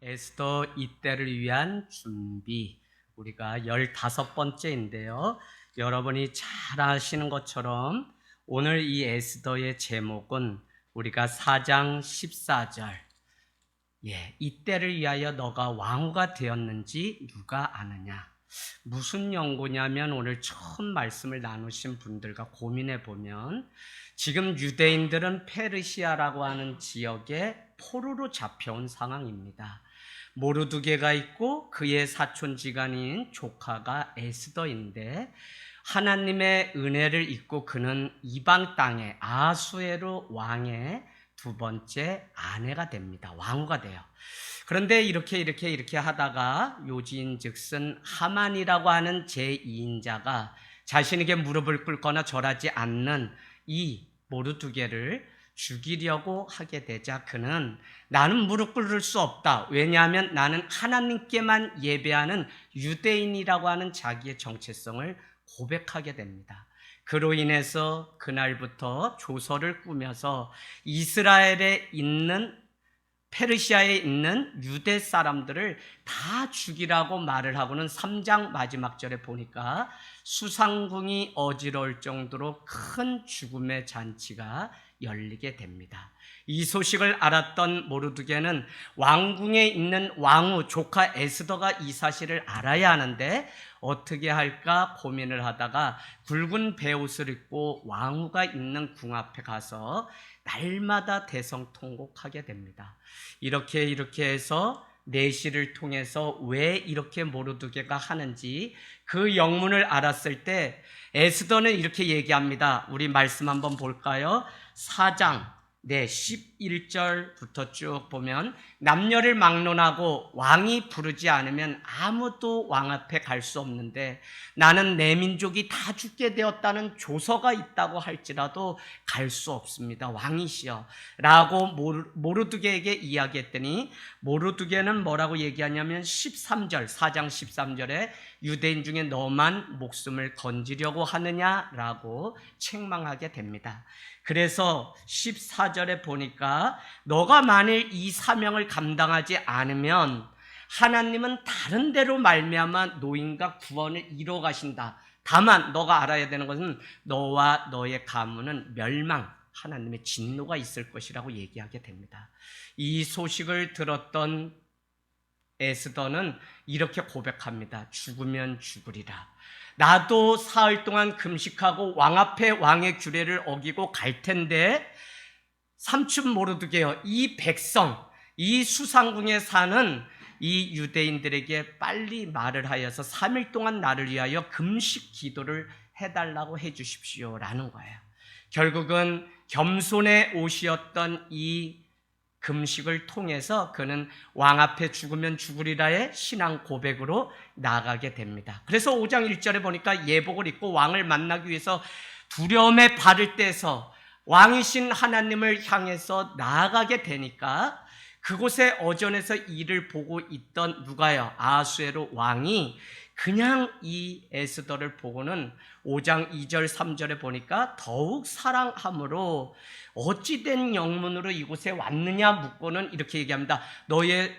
에스더 이때를 위한 준비, 우리가 15번째인데요. 여러분이 잘 아시는 것처럼 오늘 이 에스더의 제목은 우리가 4장 14절, 이때를 위하여 너가 왕후가 되었는지 누가 아느냐. 무슨 연고냐면 오늘 처음 말씀을 나누신 분들과 고민해 보면 지금 유대인들은 페르시아라고 하는 지역에 포로로 잡혀온 상황입니다. 모르드게가 있고 그의 사촌지간인 조카가 에스더인데 하나님의 은혜를 입고 그는 이방 땅의 아수에로 왕의 두 번째 아내가 됩니다. 왕후가 돼요. 그런데 이렇게 하다가 요지인즉슨 하만이라고 하는 제2인자가 자신에게 무릎을 꿇거나 절하지 않는 이 모르드게를 죽이려고 하게 되자 그는 나는 무릎 꿇을 수 없다. 왜냐하면 나는 하나님께만 예배하는 유대인이라고 하는 자기의 정체성을 고백하게 됩니다. 그로 인해서 그날부터 조서를 꾸며서 이스라엘에 있는 페르시아에 있는 유대 사람들을 다 죽이라고 말을 하고는 3장 마지막 절에 보니까 수상궁이 어지러울 정도로 큰 죽음의 잔치가 열리게 됩니다. 이 소식을 알았던 모르드게는 왕궁에 있는 왕후 조카 에스더가 이 사실을 알아야 하는데 어떻게 할까 고민을 하다가 굵은 베옷을 입고 왕후가 있는 궁 앞에 가서 날마다 대성통곡하게 됩니다. 이렇게 해서 내시를 통해서 왜 이렇게 모르드게가 하는지 그 영문을 알았을 때 에스더는 이렇게 얘기합니다. 우리 말씀 한번 볼까요? 4장 11절부터 쭉 보면 남녀를 막론하고 왕이 부르지 않으면 아무도 왕 앞에 갈 수 없는데 나는 내 민족이 다 죽게 되었다는 조서가 있다고 할지라도 갈 수 없습니다. 왕이시여 라고 모르드게에게 이야기했더니 모르드게는 뭐라고 얘기하냐면 13절 4장 13절에 유대인 중에 너만 목숨을 건지려고 하느냐라고 책망하게 됩니다. 그래서 14절에 보니까 너가 만일 이 사명을 감당하지 않으면 하나님은 다른 데로 말미암아 노인과 구원을 이루어 가신다. 다만 너가 알아야 되는 것은 너와 너의 가문은 멸망, 하나님의 진노가 있을 것이라고 얘기하게 됩니다. 이 소식을 들었던 에스더는 이렇게 고백합니다. 죽으면 죽으리라. 나도 사흘 동안 금식하고 왕 앞에 왕의 규례를 어기고 갈 텐데 삼촌 모르드게요. 이 백성, 이 수상궁에 사는 이 유대인들에게 빨리 말을 하여서 3일 동안 나를 위하여 금식 기도를 해달라고 해주십시오 라는 거예요. 결국은 겸손의 옷이었던 이 금식을 통해서 그는 왕 앞에 죽으면 죽으리라의 신앙 고백으로 나가게 됩니다. 그래서 5장 1절에 보니까 예복을 입고 왕을 만나기 위해서 두려움에 발을 떼서 왕이신 하나님을 향해서 나아가게 되니까 그곳에 어전에서 이를 보고 있던 누가요? 아수에로 왕이 그냥 이 에스더를 보고는 5장 2절 3절에 보니까 더욱 사랑함으로 어찌된 영문으로 이곳에 왔느냐 묻고는 이렇게 얘기합니다. 너의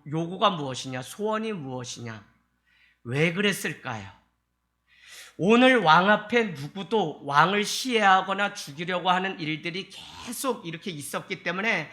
요구가 무엇이냐? 소원이 무엇이냐? 왜 그랬을까요? 오늘 왕 앞에 누구도 왕을 시해하거나 죽이려고 하는 일들이 계속 이렇게 있었기 때문에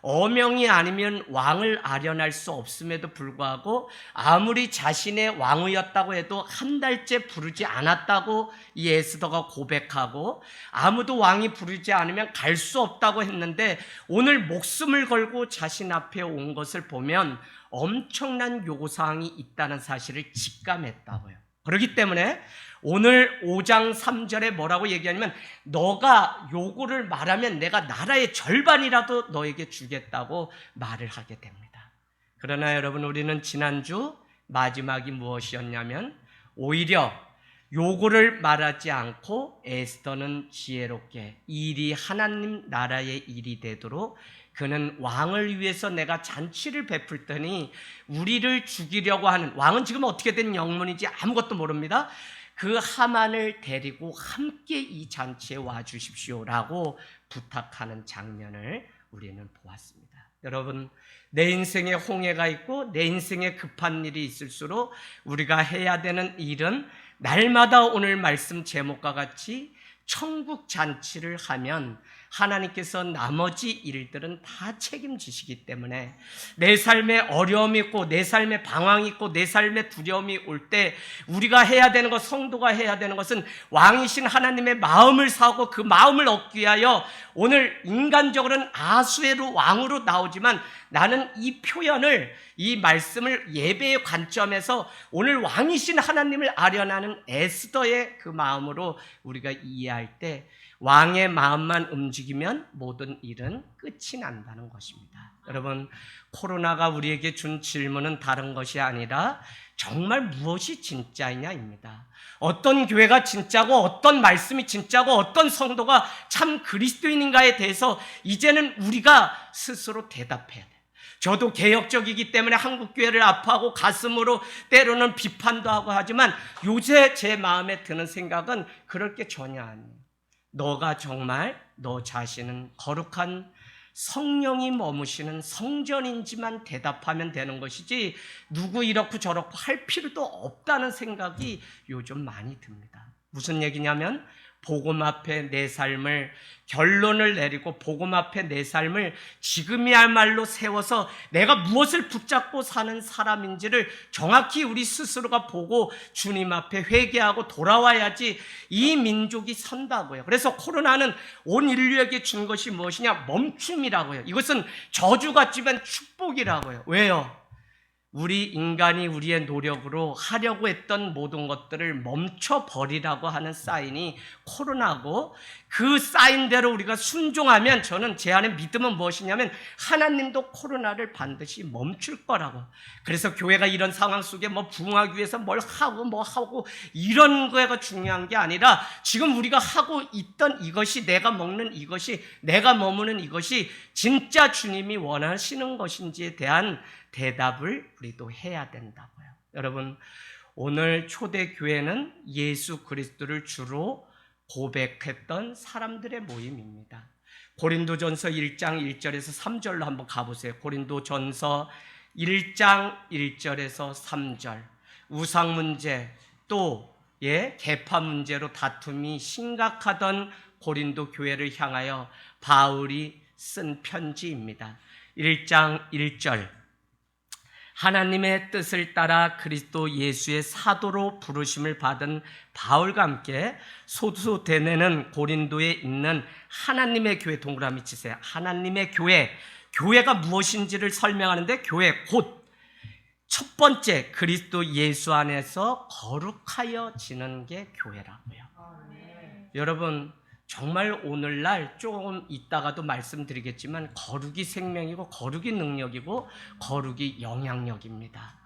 어명이 아니면 왕을 아련할 수 없음에도 불구하고 아무리 자신의 왕후였다고 해도 한 달째 부르지 않았다고 이 에스더가 고백하고 아무도 왕이 부르지 않으면 갈 수 없다고 했는데 오늘 목숨을 걸고 자신 앞에 온 것을 보면 엄청난 요구사항이 있다는 사실을 직감했다고요. 그렇기 때문에 오늘 5장 3절에 뭐라고 얘기하냐면 너가 요구를 말하면 내가 나라의 절반이라도 너에게 주겠다고 말을 하게 됩니다. 그러나 여러분 우리는 지난주 마지막이 무엇이었냐면 오히려 요구를 말하지 않고 에스더는 지혜롭게 일이 하나님 나라의 일이 되도록 그는 왕을 위해서 내가 잔치를 베풀더니 우리를 죽이려고 하는 왕은 지금 어떻게 된 영문인지 아무것도 모릅니다. 그 하만을 데리고 함께 이 잔치에 와 주십시오라고 부탁하는 장면을 우리는 보았습니다. 여러분, 내 인생에 홍해가 있고 내 인생에 급한 일이 있을수록 우리가 해야 되는 일은 날마다 오늘 말씀 제목과 같이 천국 잔치를 하면 하나님께서 나머지 일들은 다 책임지시기 때문에 내 삶에 어려움이 있고 내 삶에 방황이 있고 내 삶에 두려움이 올 때 우리가 해야 되는 것, 성도가 해야 되는 것은 왕이신 하나님의 마음을 사고 그 마음을 얻기 위하여 오늘 인간적으로는 아수에로 왕으로 나오지만 나는 이 표현을, 이 말씀을 예배의 관점에서 오늘 왕이신 하나님을 아련하는 에스더의 그 마음으로 우리가 이해할 때 왕의 마음만 움직이면 모든 일은 끝이 난다는 것입니다. 여러분, 코로나가 우리에게 준 질문은 다른 것이 아니라 정말 무엇이 진짜이냐입니다. 어떤 교회가 진짜고 어떤 말씀이 진짜고 어떤 성도가 참 그리스도인인가에 대해서 이제는 우리가 스스로 대답해야 돼요. 저도 개혁적이기 때문에 한국교회를 아파하고 가슴으로 때로는 비판도 하고 하지만 요새 제 마음에 드는 생각은 그럴 게 전혀 아니에요. 너가 정말 너 자신은 거룩한 성령이 머무시는 성전인지만 대답하면 되는 것이지 누구 이렇고 저렇고 할 필요도 없다는 생각이 요즘 많이 듭니다. 무슨 얘기냐면 복음 앞에 내 삶을 결론을 내리고 복음 앞에 내 삶을 지금이야말로 세워서 내가 무엇을 붙잡고 사는 사람인지를 정확히 우리 스스로가 보고 주님 앞에 회개하고 돌아와야지 이 민족이 선다고요. 그래서 코로나는 온 인류에게 준 것이 무엇이냐? 멈춤이라고요. 이것은 저주 같지만 축복이라고요. 왜요? 우리 인간이 우리의 노력으로 하려고 했던 모든 것들을 멈춰버리라고 하는 사인이 코로나고 그 사인대로 우리가 순종하면 저는 제 안에 믿음은 무엇이냐면 하나님도 코로나를 반드시 멈출 거라고. 그래서 교회가 이런 상황 속에 부흥하기 위해서 뭘 하고 이런 거가 중요한 게 아니라 지금 우리가 하고 있던 이것이 내가 먹는 이것이 내가 머무는 이것이 진짜 주님이 원하시는 것인지에 대한 대답을 우리도 해야 된다고요. 여러분, 오늘 초대교회는 예수 그리스도를 주로 고백했던 사람들의 모임입니다. 고린도전서 1장 1절에서 3절로 한번 가보세요. 고린도전서 1장 1절에서 3절. 우상 문제 또 계파 문제로 다툼이 심각하던 고린도 교회를 향하여 바울이 쓴 편지입니다. 1장 1절. 하나님의 뜻을 따라 그리스도 예수의 사도로 부르심을 받은 바울과 함께 소수되내는 고린도에 있는 하나님의 교회, 동그라미 치세요. 하나님의 교회, 교회가 무엇인지를 설명하는데 교회 곧 첫 번째 그리스도 예수 안에서 거룩하여지는 게 교회라고요. 여러분, 정말 오늘날 조금 이따가도 말씀드리겠지만 거룩이 생명이고 거룩이 능력이고 거룩이 영향력입니다.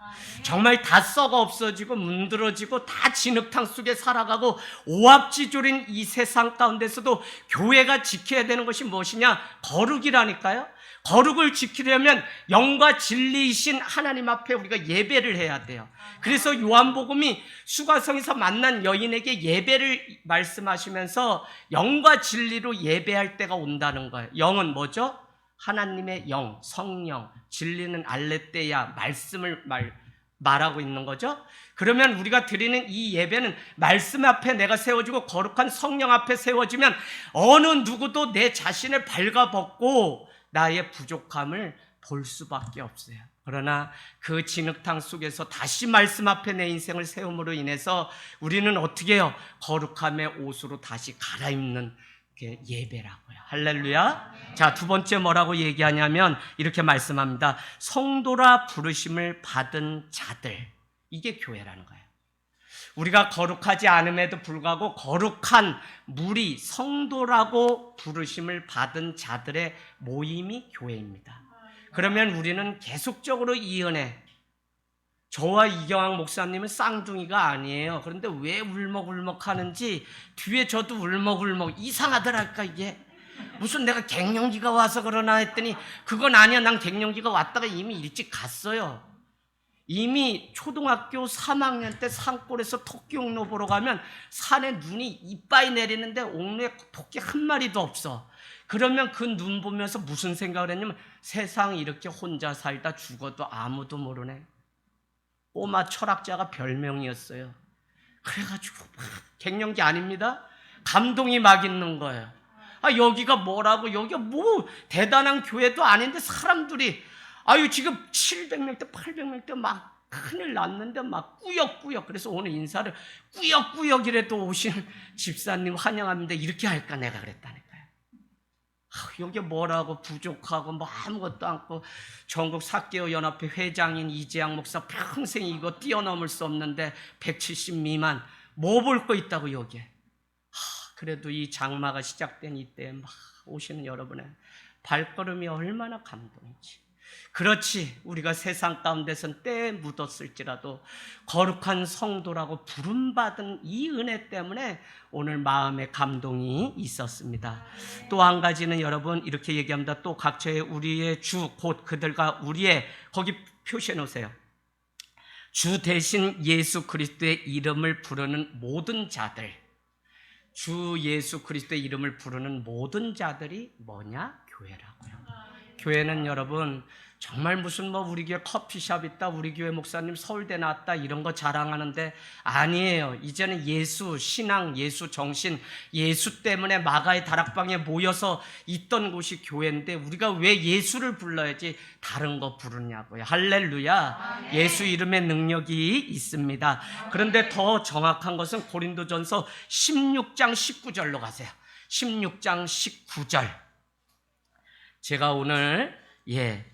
정말 다 썩어 없어지고 문드러지고 다 진흙탕 속에 살아가고 오합지졸인 이 세상 가운데서도 교회가 지켜야 되는 것이 무엇이냐? 거룩이라니까요. 거룩을 지키려면 영과 진리이신 하나님 앞에 우리가 예배를 해야 돼요. 그래서 요한복음이 수가성에서 만난 여인에게 예배를 말씀하시면서 영과 진리로 예배할 때가 온다는 거예요. 영은 뭐죠? 하나님의 영, 성령, 진리는 알레떼야, 말씀을 말하고 있는 거죠. 그러면 우리가 드리는 이 예배는 말씀 앞에 내가 세워지고 거룩한 성령 앞에 세워지면 어느 누구도 내 자신을 발가벗고 나의 부족함을 볼 수밖에 없어요. 그러나 그 진흙탕 속에서 다시 말씀 앞에 내 인생을 세움으로 인해서 우리는 어떻게 해요? 거룩함의 옷으로 다시 갈아입는 게 예배라고요. 할렐루야. 자, 두 번째 뭐라고 얘기하냐면 이렇게 말씀합니다. 성도라 부르심을 받은 자들, 이게 교회라는 거예요. 우리가 거룩하지 않음에도 불구하고 거룩한 무리, 성도라고 부르심을 받은 자들의 모임이 교회입니다. 그러면 우리는 계속적으로 이 은혜, 저와 이경학 목사님은 쌍둥이가 아니에요. 그런데 왜 울먹울먹 하는지 뒤에 저도 울먹울먹 이상하더랄까 이게. 무슨 내가 갱년기가 와서 그러나 했더니 그건 아니야. 난 갱년기가 왔다가 이미 일찍 갔어요. 이미 초등학교 3학년 때 산골에서 토끼 옥로 보러 가면 산에 눈이 이빠이 내리는데 옥로에 토끼 한 마리도 없어. 그러면 그 눈 보면서 무슨 생각을 했냐면 세상 이렇게 혼자 살다 죽어도 아무도 모르네. 꼬마 철학자가 별명이었어요. 그래가지고 막 갱년기 아닙니다. 감동이 막 있는 거예요. 아, 여기가 뭐라고, 여기가 뭐 대단한 교회도 아닌데 사람들이 아유 지금 700명대 800명대 막 큰일 났는데 막 꾸역꾸역. 그래서 오늘 인사를 꾸역꾸역이라도 오시는 집사님 환영합니다 이렇게 할까 내가 그랬다니까요. 여기 뭐라고 부족하고 뭐 아무것도 않고 전국 사개오 연합회 회장인 이재양 목사 평생 이거 뛰어넘을 수 없는데 170 미만 뭐 볼 거 있다고 여기에. 그래도 이 장마가 시작된 이때 막 오시는 여러분의 발걸음이 얼마나 감동인지. 그렇지, 우리가 세상 가운데선 때에 묻었을지라도 거룩한 성도라고 부름받은 이 은혜 때문에 오늘 마음에 감동이 있었습니다. 또 한 가지는 여러분 이렇게 얘기합니다. 또 각처에 우리의 주 곧 그들과 우리의, 거기 표시해 놓으세요. 주 대신 예수 그리스도의 이름을 부르는 모든 자들, 주 예수 그리스도의 이름을 부르는 모든 자들이 뭐냐? 교회라고요. 교회는 여러분 정말 무슨 뭐 우리 교회 커피숍 있다, 우리 교회 목사님 서울대 나왔다 이런 거 자랑하는데 아니에요. 이제는 예수 신앙, 예수 정신, 예수 때문에 마가의 다락방에 모여서 있던 곳이 교회인데 우리가 왜 예수를 불러야지 다른 거 부르냐고요. 할렐루야. 예수 이름의 능력이 있습니다. 그런데 더 정확한 것은 고린도전서 16장 19절로 가세요. 16장 19절. 제가 오늘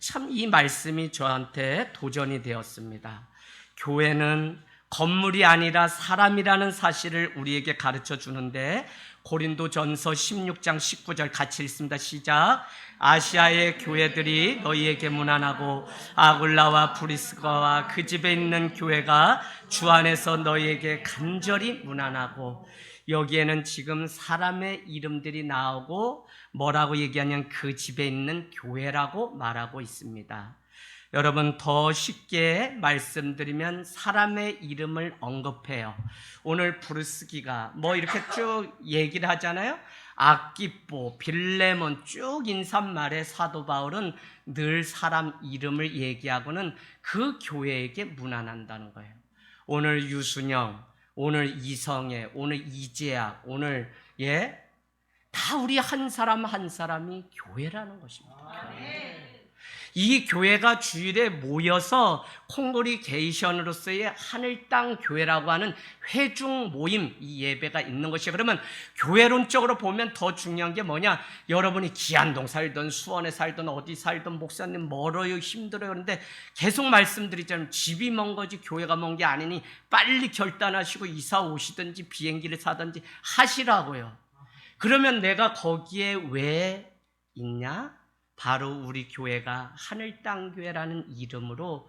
참 이 말씀이 저한테 도전이 되었습니다. 교회는 건물이 아니라 사람이라는 사실을 우리에게 가르쳐 주는데 고린도전서 16장 19절 같이 읽습니다. 시작. 아시아의 교회들이 너희에게 문안하고 아굴라와 브리스가와 그 집에 있는 교회가 주 안에서 너희에게 간절히 문안하고. 여기에는 지금 사람의 이름들이 나오고 뭐라고 얘기하냐면 그 집에 있는 교회라고 말하고 있습니다. 여러분 더 쉽게 말씀드리면 사람의 이름을 언급해요. 오늘 부르스기가 뭐 이렇게 쭉 얘기를 하잖아요. 아끼뽀, 빌레몬 쭉 인사말에 사도 바울은 늘 사람 이름을 얘기하고는 그 교회에게 문안한다는 거예요. 오늘 유순영, 오늘 이성애, 오늘 이재학, 오늘 다 우리 한 사람 한 사람이 교회라는 것입니다. 교회. 이 교회가 주일에 모여서 콩그리게이션으로서의 하늘 땅 교회라고 하는 회중 모임, 이 예배가 있는 것이에요. 그러면 교회론적으로 보면 더 중요한 게 뭐냐? 여러분이 기안동 살든 수원에 살든 어디 살든 목사님 멀어요 힘들어요 그런데 계속 말씀드리자면 집이 먼 거지 교회가 먼 게 아니니 빨리 결단하시고 이사 오시든지 비행기를 사든지 하시라고요. 그러면 내가 거기에 왜 있냐? 바로 우리 교회가 하늘 땅 교회라는 이름으로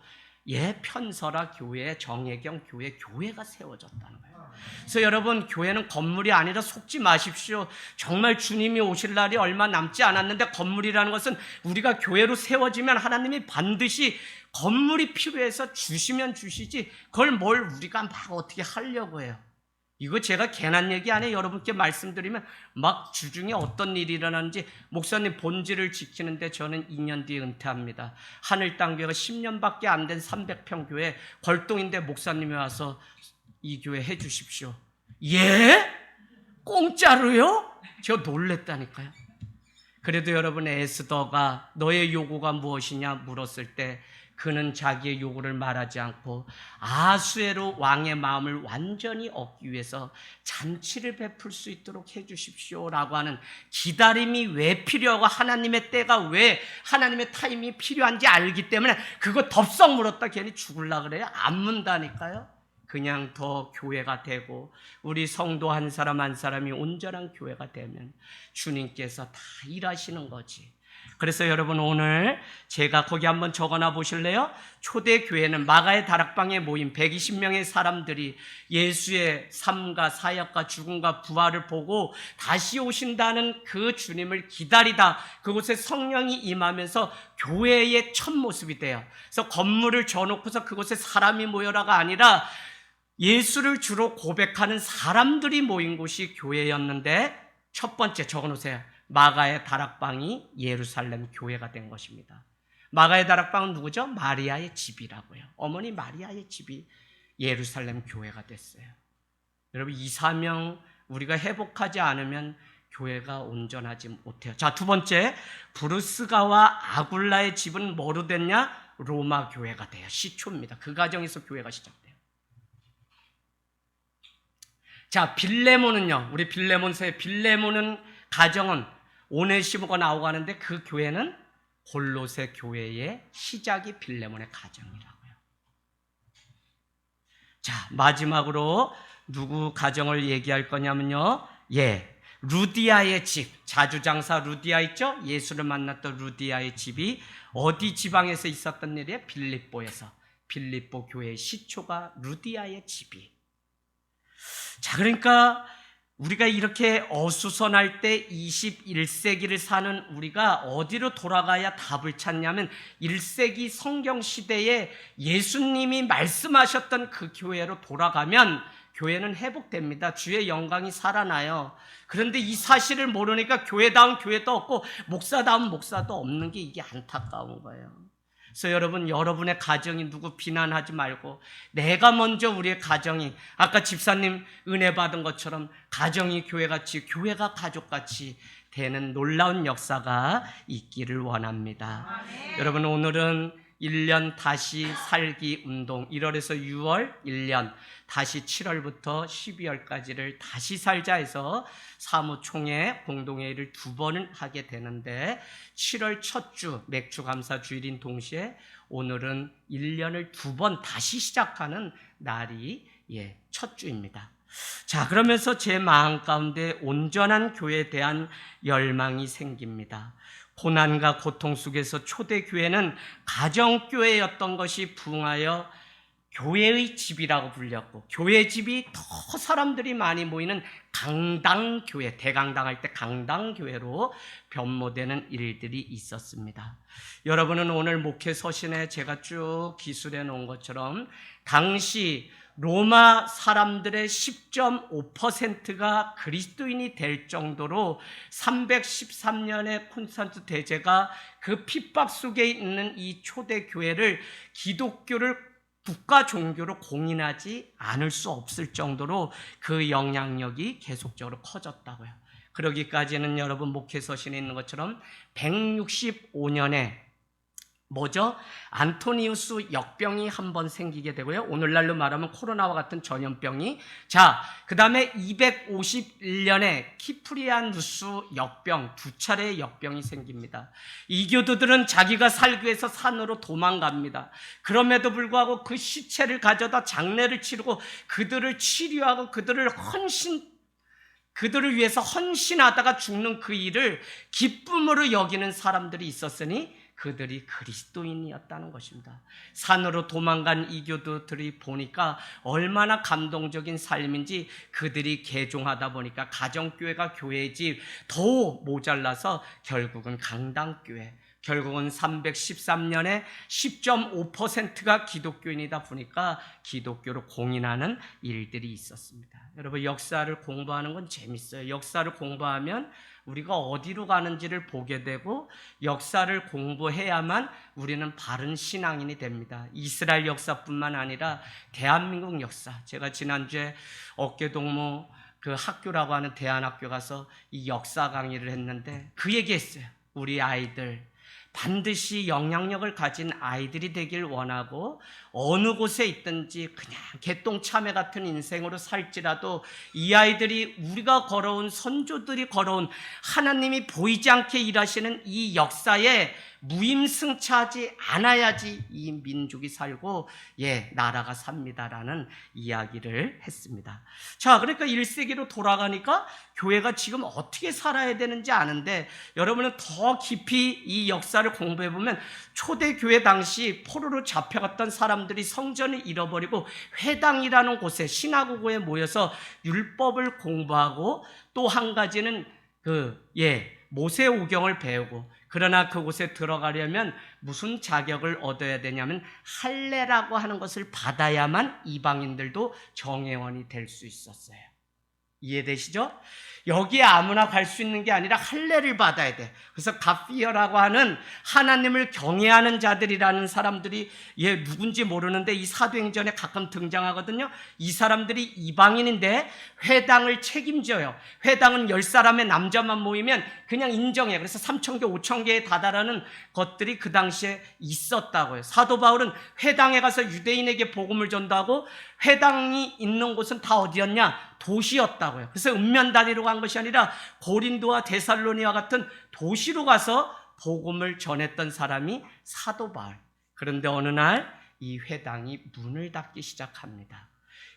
편설아 교회, 정혜경 교회, 교회가 세워졌다는 거예요. 그래서 여러분 교회는 건물이 아니라 속지 마십시오. 정말 주님이 오실 날이 얼마 남지 않았는데 건물이라는 것은 우리가 교회로 세워지면 하나님이 반드시 건물이 필요해서 주시면 주시지 그걸 뭘 우리가 막 어떻게 하려고 해요. 이거 제가 괜한 얘기 아니에요. 여러분께 말씀드리면 막 주중에 어떤 일이 일어나는지. 목사님 본질을 지키는데 저는 2년 뒤에 은퇴합니다. 하늘 땅 교회가 10년밖에 안 된 300평 교회 벌동인데 목사님이 와서 이 교회 해 주십시오. 예? 공짜로요? 제가 놀랬다니까요. 그래도 여러분 에스더가 너의 요구가 무엇이냐 물었을 때 그는 자기의 요구를 말하지 않고 아수에로 왕의 마음을 완전히 얻기 위해서 잔치를 베풀 수 있도록 해 주십시오라고 하는 기다림이 왜 필요하고 하나님의 때가 왜 하나님의 타임이 필요한지 알기 때문에 그거 덥석 물었다 괜히 죽을라 그래요? 안 문다니까요. 그냥 더 교회가 되고 우리 성도 한 사람 한 사람이 온전한 교회가 되면 주님께서 다 일하시는 거지. 그래서 여러분 오늘 제가 거기 한번 적어놔 보실래요? 초대교회는 마가의 다락방에 모인 120명의 사람들이 예수의 삶과 사역과 죽음과 부활을 보고 다시 오신다는 그 주님을 기다리다 그곳에 성령이 임하면서 교회의 첫 모습이 돼요. 그래서 건물을 져놓고서 그곳에 사람이 모여라가 아니라 예수를 주로 고백하는 사람들이 모인 곳이 교회였는데, 첫 번째 적어놓으세요. 마가의 다락방이 예루살렘 교회가 된 것입니다. 마가의 다락방은 누구죠? 마리아의 집이라고요. 어머니 마리아의 집이 예루살렘 교회가 됐어요. 여러분, 이 사명 우리가 회복하지 않으면 교회가 온전하지 못해요. 자, 두 번째, 브루스가와 아굴라의 집은 뭐로 됐냐? 로마 교회가 돼요. 시초입니다. 그 과정에서 교회가 시작돼요. 자, 빌레몬은요. 우리 빌레몬서의 빌레몬은 가정은 오네시모가 나오고 하는데, 그 교회는 골로새 교회의 시작이 빌레몬의 가정이라고요. 자, 마지막으로 누구 가정을 얘기할 거냐면요. 루디아의 집, 자주장사 루디아 있죠? 예수를 만났던 루디아의 집이 어디 지방에서 있었던 일이에요? 빌립보에서. 빌립보 교회의 시초가 루디아의 집이. 자, 그러니까 우리가 이렇게 어수선할 때 21세기를 사는 우리가 어디로 돌아가야 답을 찾냐면 1세기 성경 시대에 예수님이 말씀하셨던 그 교회로 돌아가면 교회는 회복됩니다. 주의 영광이 살아나요. 그런데 이 사실을 모르니까 교회다운 교회도 없고 목사다운 목사도 없는 게 이게 안타까운 거예요. 그래서 여러분, 여러분의 가정이 누구 비난하지 말고 내가 먼저 우리의 가정이, 아까 집사님 은혜 받은 것처럼 가정이 교회같이, 교회가 가족같이 되는 놀라운 역사가 있기를 원합니다. 아멘. 여러분, 오늘은 1년 다시 살기 운동, 1월에서 6월 1년, 다시 7월부터 12월까지를 다시 살자 해서 사무총회 공동회의를 2번을 하게 되는데, 7월 첫 주 맥주 감사 주일인 동시에 오늘은 1년을 2번 다시 시작하는 날이 첫 주입니다. 자, 그러면서 제 마음 가운데 온전한 교회에 대한 열망이 생깁니다. 고난과 고통 속에서 초대교회는 가정교회였던 것이 부흥하여 교회의 집이라고 불렸고, 교회 집이 더 사람들이 많이 모이는 강당교회, 대강당할 때 강당교회로 변모되는 일들이 있었습니다. 여러분은 오늘 목회 서신에 제가 쭉 기술해 놓은 것처럼 당시 로마 사람들의 10.5%가 그리스도인이 될 정도로 313년의 콘스탄트 대제가 그 핍박 속에 있는 이 초대교회를 기독교를 국가 종교로 공인하지 않을 수 없을 정도로 그 영향력이 계속적으로 커졌다고요. 그러기까지는 여러분 목회 서신에 있는 것처럼 165년에 뭐죠? 안토니우스 역병이 한번 생기게 되고요. 오늘날로 말하면 코로나와 같은 전염병이. 자, 그 다음에 251년에 키프리아누스 역병, 2차례의 역병이 생깁니다. 이교도들은 자기가 살기 위해서 산으로 도망갑니다. 그럼에도 불구하고 그 시체를 가져다 장례를 치르고 그들을 치료하고 그들을 위해서 헌신하다가 죽는 그 일을 기쁨으로 여기는 사람들이 있었으니 그들이 그리스도인이었다는 것입니다. 산으로 도망간 이교도들이 보니까 얼마나 감동적인 삶인지, 그들이 개종하다 보니까 가정교회가 교회의 집 더 모자라서 결국은 강당교회, 결국은 313년에 10.5%가 기독교인이다 보니까 기독교로 공인하는 일들이 있었습니다. 여러분, 역사를 공부하는 건 재밌어요. 역사를 공부하면 우리가 어디로 가는지를 보게 되고, 역사를 공부해야만 우리는 바른 신앙인이 됩니다. 이스라엘 역사뿐만 아니라 대한민국 역사, 제가 지난주에 어깨동무 그 학교라고 하는 대안학교 가서 이 역사 강의를 했는데 그 얘기했어요. 우리 아이들 반드시 영향력을 가진 아이들이 되길 원하고, 어느 곳에 있든지 그냥 개똥참외 같은 인생으로 살지라도 이 아이들이 우리가 걸어온, 선조들이 걸어온, 하나님이 보이지 않게 일하시는 이 역사에 무임승차하지 않아야지 이 민족이 살고 나라가 삽니다라는 이야기를 했습니다. 자, 그러니까 1세기로 돌아가니까 교회가 지금 어떻게 살아야 되는지 아는데, 여러분은 더 깊이 이 역사를 공부해 보면 초대교회 당시 포로로 잡혀갔던 사람들이 성전을 잃어버리고 회당이라는 곳에, 시나고그에 모여서 율법을 공부하고, 또 한 가지는 모세오경을 배우고, 그러나 그곳에 들어가려면 무슨 자격을 얻어야 되냐면 할례라고 하는 것을 받아야만 이방인들도 정회원이 될 수 있었어요. 이해되시죠? 여기에 아무나 갈 수 있는 게 아니라 할례를 받아야 돼. 그래서 갓피어라고 하는 하나님을 경외하는 자들이라는 사람들이 누군지 모르는데 이 사도행전에 가끔 등장하거든요. 이 사람들이 이방인인데 회당을 책임져요. 회당은 10사람의 남자만 모이면 그냥 인정해요. 그래서 3,000개, 5,000개에 다다르는 것들이 그 당시에 있었다고요. 사도 바울은 회당에 가서 유대인에게 복음을 전도하고, 회당이 있는 곳은 다 어디였냐? 도시였다고요. 그래서 읍면다리로 간 것이 아니라 고린도와 데살로니와 같은 도시로 가서 복음을 전했던 사람이 사도 바울. 그런데 어느 날 이 회당이 문을 닫기 시작합니다.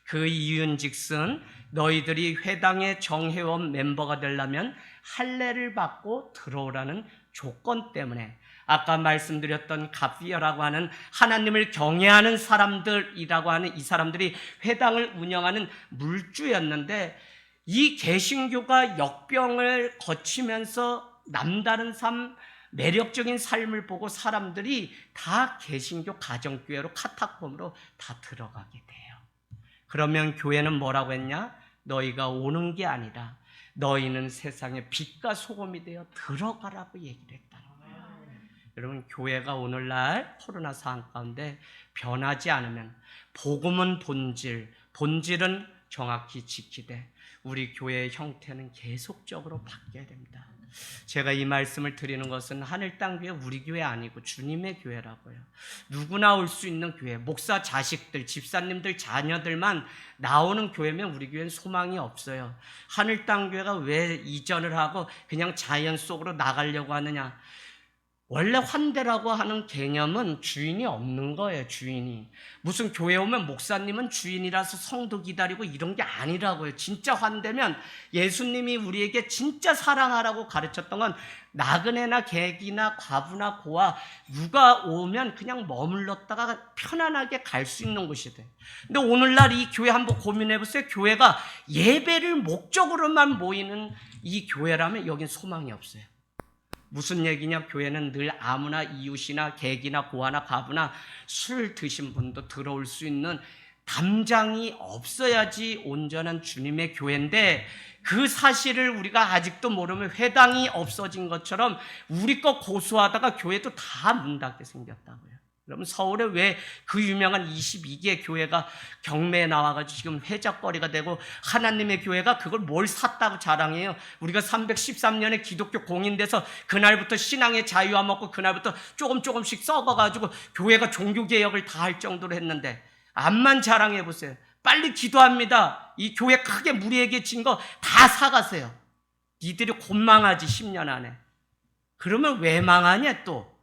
그 이유인즉슨 너희들이 회당의 정회원 멤버가 되려면 할례를 받고 들어오라는 조건 때문에, 아까 말씀드렸던 갓피어라고 하는 하나님을 경외하는 사람들이라고 하는 이 사람들이 회당을 운영하는 물주였는데, 이 개신교가 역병을 거치면서 남다른 삶, 매력적인 삶을 보고 사람들이 다 개신교 가정교회로, 카타콤으로 다 들어가게 돼요. 그러면 교회는 뭐라고 했냐? 너희가 오는 게 아니라 너희는 세상의 빛과 소금이 되어 들어가라고 얘기를 했다는 거예요. 여러분, 교회가 오늘날 코로나 상황 가운데 변하지 않으면, 복음은 본질, 본질은 정확히 지키되 우리 교회의 형태는 계속적으로 바뀌어야 됩니다. 제가 이 말씀을 드리는 것은 하늘 땅 교회, 우리 교회 아니고 주님의 교회라고요. 누구나 올 수 있는 교회, 목사 자식들, 집사님들 자녀들만 나오는 교회면 우리 교회는 소망이 없어요. 하늘 땅 교회가 왜 이전을 하고 그냥 자연 속으로 나가려고 하느냐? 원래 환대라고 하는 개념은 주인이 없는 거예요. 주인이. 무슨 교회 오면 목사님은 주인이라서 성도 기다리고 이런 게 아니라고요. 진짜 환대면 예수님이 우리에게 진짜 사랑하라고 가르쳤던 건 나그네나 객이나 과부나 고아 누가 오면 그냥 머물렀다가 편안하게 갈 수 있는 곳이 돼. 근데 오늘날 이 교회 한번 고민해 보세요. 교회가 예배를 목적으로만 모이는 이 교회라면 여긴 소망이 없어요. 무슨 얘기냐? 교회는 늘 아무나, 이웃이나 객이나 고아나 과부나 술 드신 분도 들어올 수 있는 담장이 없어야지 온전한 주님의 교회인데, 그 사실을 우리가 아직도 모르면 회당이 없어진 것처럼 우리 거 고수하다가 교회도 다 문 닫게 생겼다고요. 여러분, 서울에 왜 그 유명한 22개 교회가 경매에 나와가지고 지금 회작거리가 되고, 하나님의 교회가 그걸 뭘 샀다고 자랑해요. 우리가 313년에 기독교 공인돼서 그날부터 신앙의 자유와 먹고 그날부터 조금씩 썩어가지고 교회가 종교개혁을 다 할 정도로 했는데, 암만 자랑해보세요. 빨리 기도합니다. 이 교회 크게 무리에게 진 거 다 사가세요. 니들이 곧 망하지 10년 안에. 그러면 왜 망하냐 또.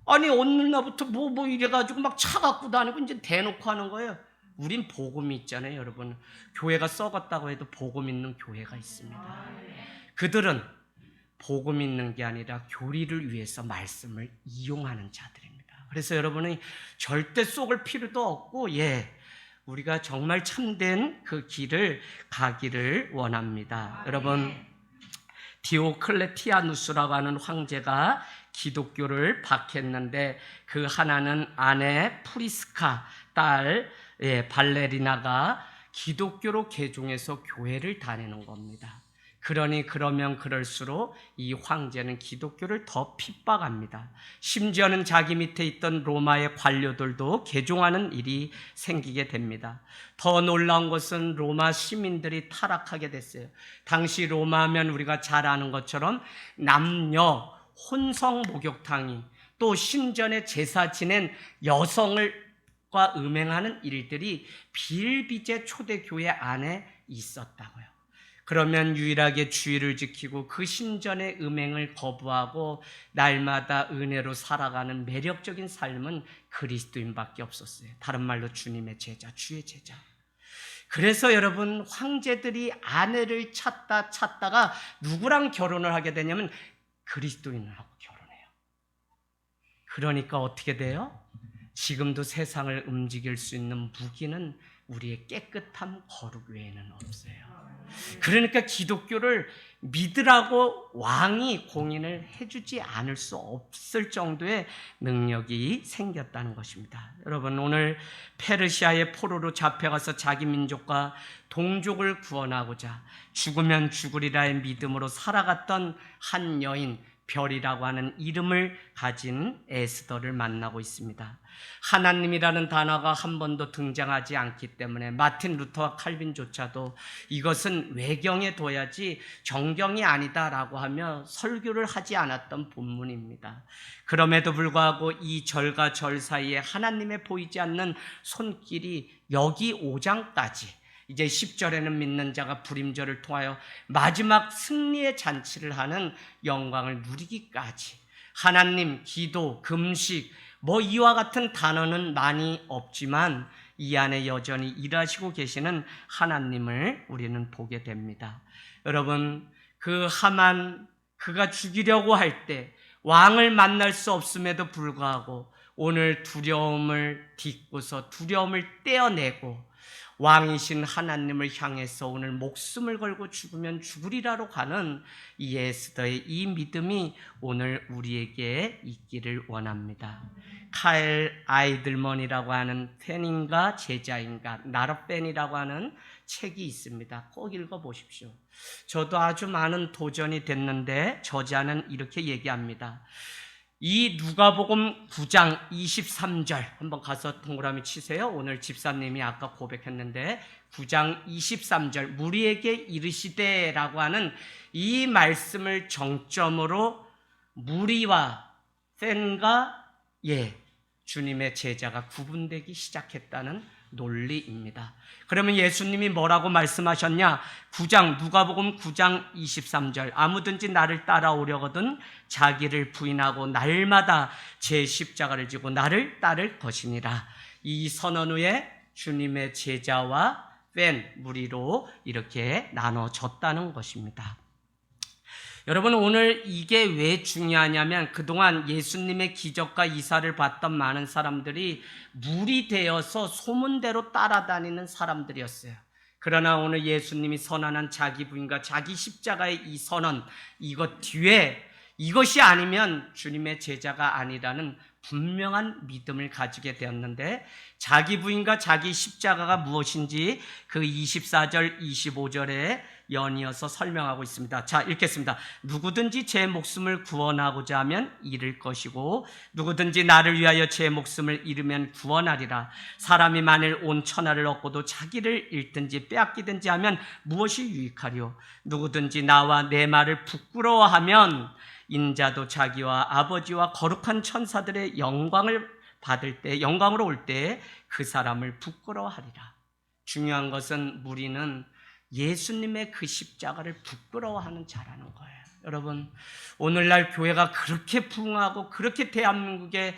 아니 어느 날부터 뭐 이래가지고 막 차 갖고 다니고 이제 대놓고 하는 거예요. 우린 복음이 있잖아요, 여러분. 교회가 썩었다고 해도 복음 있는 교회가 있습니다. 그들은 복음 있는 게 아니라 교리를 위해서 말씀을 이용하는 자들입니다. 그래서 여러분이 절대 속을 필요도 없고, 우리가 정말 참된 그 길을 가기를 원합니다. 여러분, 디오클레티아누스라고 하는 황제가 기독교를 박했는데, 그 하나는 아내 프리스카, 딸 발레리나가 기독교로 개종해서 교회를 다니는 겁니다. 그러면 그럴수록 이 황제는 기독교를 더 핍박합니다. 심지어는 자기 밑에 있던 로마의 관료들도 개종하는 일이 생기게 됩니다. 더 놀라운 것은 로마 시민들이 타락하게 됐어요. 당시 로마하면 우리가 잘 아는 것처럼 남녀 혼성 목욕탕이 또 신전에 제사 지낸 여성과 음행하는 일들이 비일비재 초대교회 안에 있었다고요. 그러면 유일하게 주의를 지키고 그 신전의 음행을 거부하고 날마다 은혜로 살아가는 매력적인 삶은 그리스도인밖에 없었어요. 다른 말로 주님의 제자, 주의 제자. 그래서 여러분, 황제들이 아내를 찾다가 누구랑 결혼을 하게 되냐면 그리스도인하고 결혼해요. 그러니까 어떻게 돼요? 지금도 세상을 움직일 수 있는 무기는 우리의 깨끗함, 거룩 외에는 없어요. 그러니까 기독교를 믿으라고 왕이 공인을 해주지 않을 수 없을 정도의 능력이 생겼다는 것입니다. 여러분, 오늘 페르시아의 포로로 잡혀가서 자기 민족과 동족을 구원하고자 죽으면 죽으리라의 믿음으로 살아갔던 한 여인, 별이라고 하는 이름을 가진 에스더를 만나고 있습니다. 하나님이라는 단어가 한 번도 등장하지 않기 때문에 마틴 루터와 칼빈조차도 이것은 외경에 둬야지 정경이 아니다라고 하며 설교를 하지 않았던 본문입니다. 그럼에도 불구하고 이 절과 절 사이에 하나님의 보이지 않는 손길이 여기 5장까지, 이제 10절에는 믿는 자가 불임절을 통하여 마지막 승리의 잔치를 하는 영광을 누리기까지 하나님, 기도, 금식, 이와 같은 단어는 많이 없지만 이 안에 여전히 일하시고 계시는 하나님을 우리는 보게 됩니다. 여러분, 그 하만, 그가 죽이려고 할 때 왕을 만날 수 없음에도 불구하고 오늘 두려움을 딛고서 두려움을 떼어내고 왕이신 하나님을 향해서 오늘 목숨을 걸고 죽으면 죽으리라로 가는 이 에스더의 이 믿음이 오늘 우리에게 있기를 원합니다. 카일 아이들먼이라고 하는 팬인가 제자인가 나룻밴이라고 하는 책이 있습니다. 꼭 읽어보십시오. 저도 아주 많은 도전이 됐는데 저자는 이렇게 얘기합니다. 이 누가복음 9장 23절 한번 가서 동그라미 치세요. 오늘 집사님이 아까 고백했는데 9장 23절 무리에게 이르시되라고 하는 이 말씀을 정점으로 무리와 팬과 주님의 제자가 구분되기 시작했다는 논리입니다. 그러면 예수님이 뭐라고 말씀하셨냐? 누가복음 9장 23절 아무든지 나를 따라오려거든 자기를 부인하고 날마다 제 십자가를 지고 나를 따를 것이니라. 이 선언 후에 주님의 제자와 팬 무리로 이렇게 나눠졌다는 것입니다. 여러분, 오늘 이게 왜 중요하냐면 그동안 예수님의 기적과 이사를 봤던 많은 사람들이 물이 되어서 소문대로 따라다니는 사람들이었어요. 그러나 오늘 예수님이 선언한 자기 부인과 자기 십자가의 이 선언, 이것 뒤에 이것이 아니면 주님의 제자가 아니라는 분명한 믿음을 가지게 되었는데 자기 부인과 자기 십자가가 무엇인지 그 24절, 25절에 연이어서 설명하고 있습니다. 자, 읽겠습니다. 누구든지 제 목숨을 구원하고자 하면 잃을 것이고 누구든지 나를 위하여 제 목숨을 잃으면 구원하리라. 사람이 만일 온 천하를 얻고도 자기를 잃든지 빼앗기든지 하면 무엇이 유익하리요? 누구든지 나와 내 말을 부끄러워하면 인자도 자기와 아버지와 거룩한 천사들의 영광을 받을 때, 영광으로 올 때 그 사람을 부끄러워하리라. 중요한 것은 우리는 예수님의 그 십자가를 부끄러워하는 자라는 거예요. 여러분, 오늘날 교회가 그렇게 부흥하고 그렇게 대한민국의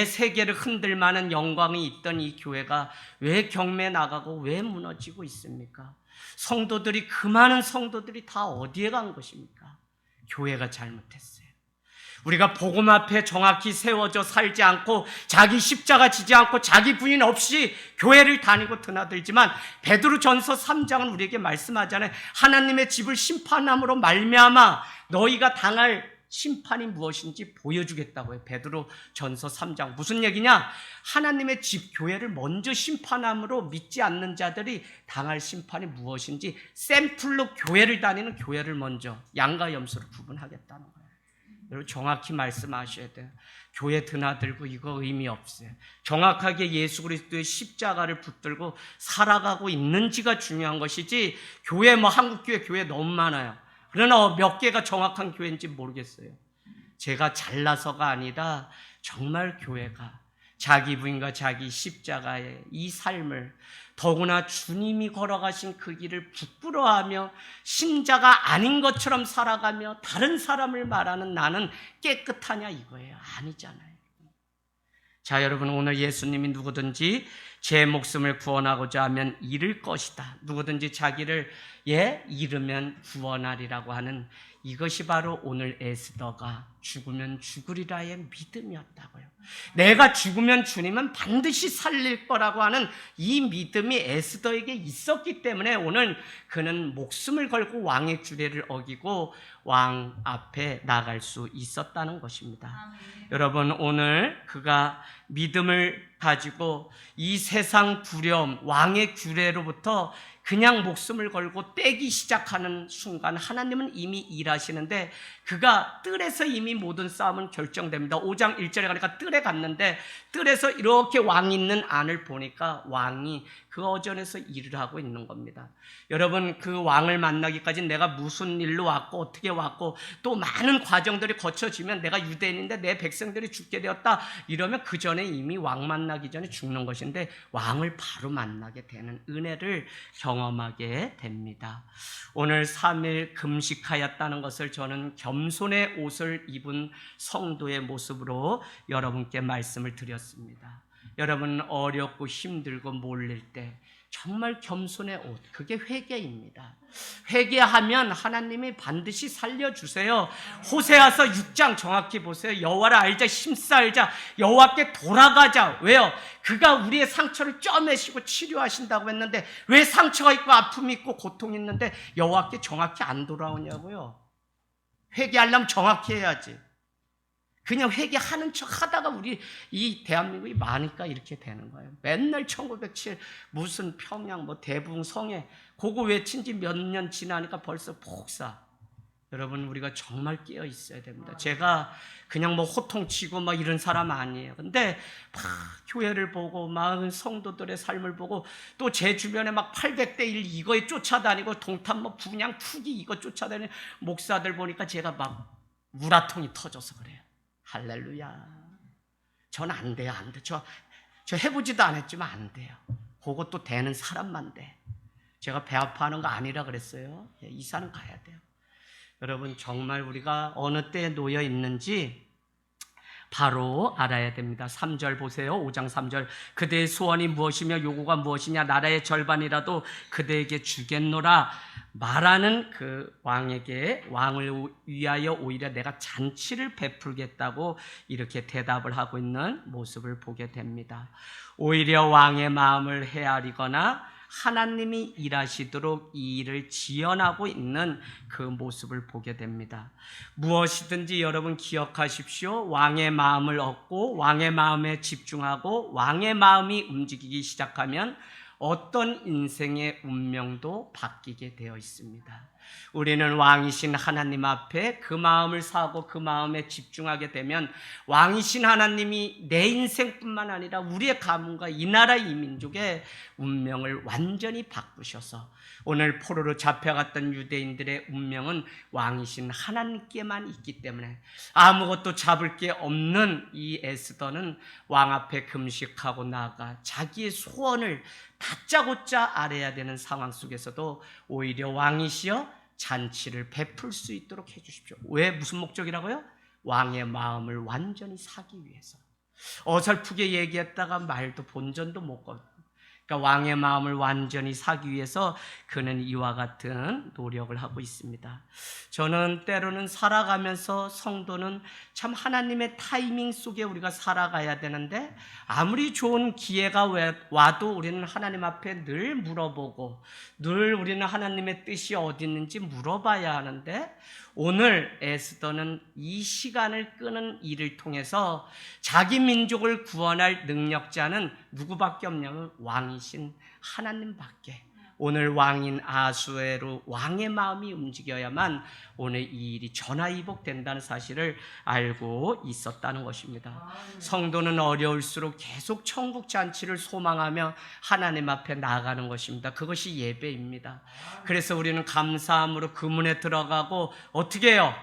세계를 흔들 만한 영광이 있던 이 교회가 왜 경매 나가고 왜 무너지고 있습니까? 성도들이, 그 많은 성도들이 다 어디에 간 것입니까? 교회가 잘못했어요. 우리가 복음 앞에 정확히 세워져 살지 않고 자기 십자가 지지 않고 자기 부인 없이 교회를 다니고 드나들지만 베드로전서 3장은 우리에게 말씀하잖아요. 하나님의 집을 심판함으로 말미암아 너희가 당할 심판이 무엇인지 보여주겠다고요. 베드로전서 3장. 무슨 얘기냐? 하나님의 집 교회를 먼저 심판함으로 믿지 않는 자들이 당할 심판이 무엇인지 샘플로 교회를 다니는 교회를 먼저 양과 염소를 구분하겠다는 거예요. 여러분, 정확히 말씀하셔야 돼요. 교회 드나들고 이거 의미 없어요. 정확하게 예수 그리스도의 십자가를 붙들고 살아가고 있는지가 중요한 것이지, 교회 한국교회 교회 너무 많아요. 그러나 몇 개가 정확한 교회인지 모르겠어요. 제가 잘나서가 아니라 정말 교회가 자기 부인과 자기 십자가의 이 삶을 더구나 주님이 걸어가신 그 길을 부끄러워하며 신자가 아닌 것처럼 살아가며 다른 사람을 말하는 나는 깨끗하냐 이거예요. 아니잖아요. 자, 여러분, 오늘 예수님이 누구든지 제 목숨을 구원하고자 하면 잃을 것이다. 누구든지 자기를 잃으면 구원하리라고 하는 이것이 바로 오늘 에스더가 죽으면 죽으리라의 믿음이었다고요. 내가 죽으면 주님은 반드시 살릴 거라고 하는 이 믿음이 에스더에게 있었기 때문에 오늘 그는 목숨을 걸고 왕의 규례를 어기고 왕 앞에 나갈 수 있었다는 것입니다. 여러분, 오늘 그가 믿음을 가지고 이 세상 두려움, 왕의 규례로부터 그냥 목숨을 걸고 떼기 시작하는 순간 하나님은 이미 일하시는데 그가 뜰에서 이미 모든 싸움은 결정됩니다. 5장 1절에 가니까 뜰에 갔는데 뜰에서 이렇게 왕 있는 안을 보니까 왕이 그 어전에서 일을 하고 있는 겁니다. 여러분, 그 왕을 만나기까지 내가 무슨 일로 왔고 어떻게 왔고 또 많은 과정들이 거쳐지면 내가 유대인인데 내 백성들이 죽게 되었다 이러면 그 전에 이미 왕 만나기 전에 죽는 것인데 왕을 바로 만나게 되는 은혜를 경험하게 됩니다. 오늘 3일 금식하였다는 것을 저는 겸손의 옷을 입은 성도의 모습으로 여러분께 말씀을 드렸습니다. 여러분, 어렵고 힘들고 몰릴 때 정말 겸손의 옷, 그게 회개입니다. 회개하면 하나님이 반드시 살려주세요. 호세아서 6장 정확히 보세요. 여호와를 알자, 힘써 알자, 여호와께 돌아가자. 왜요? 그가 우리의 상처를 쪄매시고 치료하신다고 했는데 왜 상처가 있고 아픔이 있고 고통이 있는데 여호와께 정확히 안 돌아오냐고요. 회개하려면 정확히 해야지. 그냥 회개하는 척 하다가 우리 이 대한민국이 많으니까 이렇게 되는 거예요. 맨날 1907 무슨 평양 뭐 대붕 성에 그거 외친 지 몇 년 지나니까 벌써 복사. 여러분, 우리가 정말 깨어 있어야 됩니다. 제가 그냥 뭐 호통치고 막 이런 사람 아니에요. 근데 막 교회를 보고 막 성도들의 삶을 보고 또 제 주변에 막 800대 1 이거에 쫓아다니고 동탄 뭐 분양 투기 이거 쫓아다니는 목사들 보니까 제가 막 우라통이 터져서 그래요. 할렐루야. 전 안 돼요, 안 돼. 저 해보지도 않았지만 안 돼요. 그것도 되는 사람만 돼. 제가 배 아파하는 거 아니라 그랬어요. 이사는 가야 돼요. 여러분, 정말 우리가 어느 때에 놓여 있는지 바로 알아야 됩니다. 3절 보세요. 5장 3절. 그대의 소원이 무엇이며 요구가 무엇이냐? 나라의 절반이라도 그대에게 주겠노라. 말하는 그 왕에게 왕을 위하여 오히려 내가 잔치를 베풀겠다고 이렇게 대답을 하고 있는 모습을 보게 됩니다. 오히려 왕의 마음을 헤아리거나 하나님이 일하시도록 이 일을 지연하고 있는 그 모습을 보게 됩니다. 무엇이든지 여러분 기억하십시오. 왕의 마음을 얻고 왕의 마음에 집중하고 왕의 마음이 움직이기 시작하면 어떤 인생의 운명도 바뀌게 되어 있습니다. 우리는 왕이신 하나님 앞에 그 마음을 사고 그 마음에 집중하게 되면 왕이신 하나님이 내 인생뿐만 아니라 우리의 가문과 이 나라 이 민족의 운명을 완전히 바꾸셔서 오늘 포로로 잡혀갔던 유대인들의 운명은 왕이신 하나님께만 있기 때문에 아무것도 잡을 게 없는 이 에스더는 왕 앞에 금식하고 나아가 자기의 소원을 다짜고짜 아뢰야 되는 상황 속에서도 오히려 왕이시여 잔치를 베풀 수 있도록 해주십시오. 왜? 무슨 목적이라고요? 왕의 마음을 완전히 사기 위해서. 어설프게 얘기했다가 말도 본전도 못 걷고, 그러니까 왕의 마음을 완전히 사기 위해서 그는 이와 같은 노력을 하고 있습니다. 저는 때로는 살아가면서 성도는 참 하나님의 타이밍 속에 우리가 살아가야 되는데 아무리 좋은 기회가 와도 우리는 하나님 앞에 늘 물어보고 늘 우리는 하나님의 뜻이 어디 있는지 물어봐야 하는데 오늘 에스더는 이 시간을 끄는 일을 통해서 자기 민족을 구원할 능력자는 누구밖에 없냐면 왕이신 하나님밖에. 오늘 왕인 아수에로 왕의 마음이 움직여야만 오늘 이 일이 전화위복된다는 사실을 알고 있었다는 것입니다. 성도는 어려울수록 계속 천국 잔치를 소망하며 하나님 앞에 나아가는 것입니다. 그것이 예배입니다. 그래서 우리는 감사함으로 그 문에 들어가고 어떻게 해요?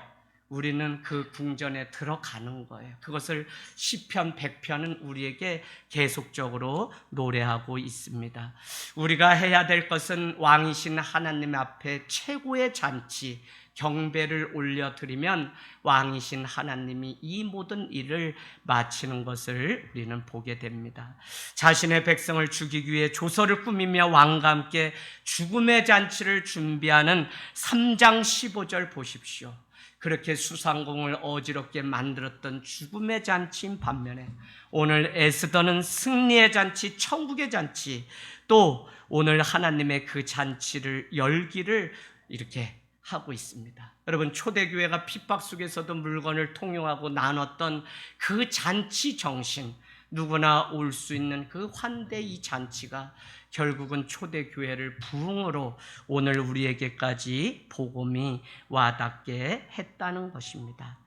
우리는 그 궁전에 들어가는 거예요. 그것을 시편 100편은 우리에게 계속적으로 노래하고 있습니다. 우리가 해야 될 것은 왕이신 하나님 앞에 최고의 잔치, 경배를 올려드리면 왕이신 하나님이 이 모든 일을 마치는 것을 우리는 보게 됩니다. 자신의 백성을 죽이기 위해 조서를 꾸미며 왕과 함께 죽음의 잔치를 준비하는 3장 15절 보십시오. 그렇게 수상공을 어지럽게 만들었던 죽음의 잔치인 반면에 오늘 에스더는 승리의 잔치, 천국의 잔치, 또 오늘 하나님의 그 잔치를 열기를 이렇게 하고 있습니다. 여러분, 초대교회가 핍박 속에서도 물건을 통용하고 나눴던 그 잔치 정신, 누구나 올 수 있는 그 환대 이 잔치가 결국은 초대교회를 부흥으로 오늘 우리에게까지 복음이 와닿게 했다는 것입니다.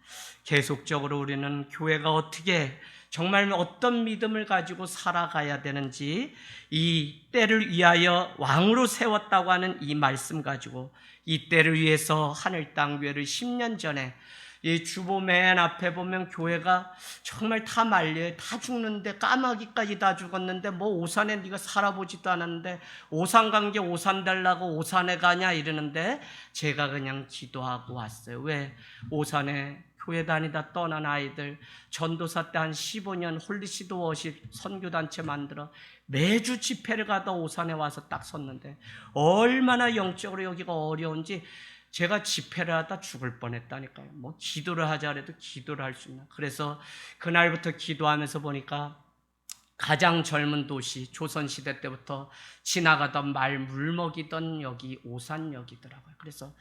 계속적으로 우리는 교회가 어떻게 정말 어떤 믿음을 가지고 살아가야 되는지, 이 때를 위하여 왕으로 세웠다고 하는 이 말씀 가지고 이 때를 위해서 하늘 땅 교회를 10년 전에 이 주보 맨 앞에 보면 교회가 정말 다 말려요. 다 죽는데, 까마귀까지 다 죽었는데 뭐 오산에 네가 살아보지도 않았는데 오산 간 게 오산 달라고 오산에 가냐 이러는데, 제가 그냥 기도하고 왔어요. 왜? 오산에 교회 다니다 떠난 아이들, 전도사 때 한 15년 홀리시드 워십 선교단체 만들어 매주 집회를 가다 오산에 와서 딱 섰는데 얼마나 영적으로 여기가 어려운지 제가 집회를 하다 죽을 뻔했다니까요. 뭐 기도를 하자 해도 기도를 할 수 있나. 그래서 그날부터 기도하면서 보니까 가장 젊은 도시, 조선시대 때부터 지나가던 말 물먹이던 역이 오산역이더라고요. 그래서